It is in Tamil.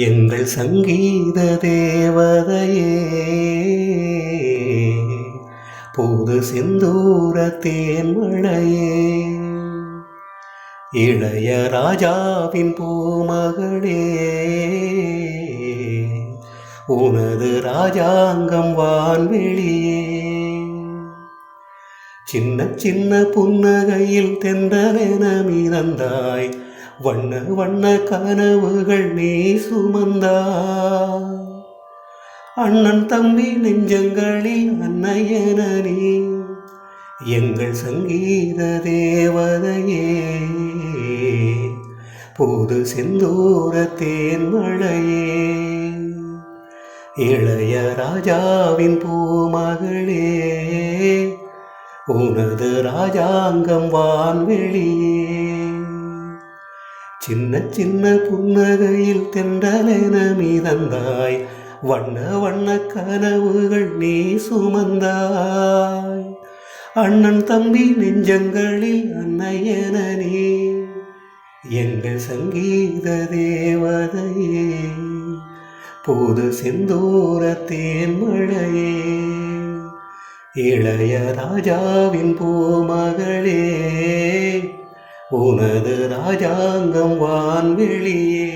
எங்கள் சங்கீத தேவதையே, புது செந்தூர தேன்மழையே, இளைய ராஜாவின் பூமகளே, உனது ராஜாங்கம் வான்வெளியே. சின்ன சின்ன புன்னகையில் தென்றலென மிதந்தாய், வண்ண வண்ண கனவுகள் நீ சுமந்தாய். அண்ணன் தம்பி நெஞ்சங்களில் அன்னையென நீ எங்கள் சங்கீத தேவதையே, புது செந்தூர தேன்மழையே, இளைய ராஜாவின் பூமகளே, உனது ராஜாங்கம் வான்வெளியே. சின்ன சின்ன புன்னகையில் தென்றலென மிதந்தாய், வண்ண வண்ண கனவுகள் நீ சுமந்தாய். அண்ணன் தம்பி நெஞ்சங்களில் அன்னையென நீ எங்கள் சங்கீத தேவதையே, புது செந்தூர தேன்மழையே, இளைய ராஜாவின் பூமகளே, உனது ராஜாங்கம் வான்வெளியே.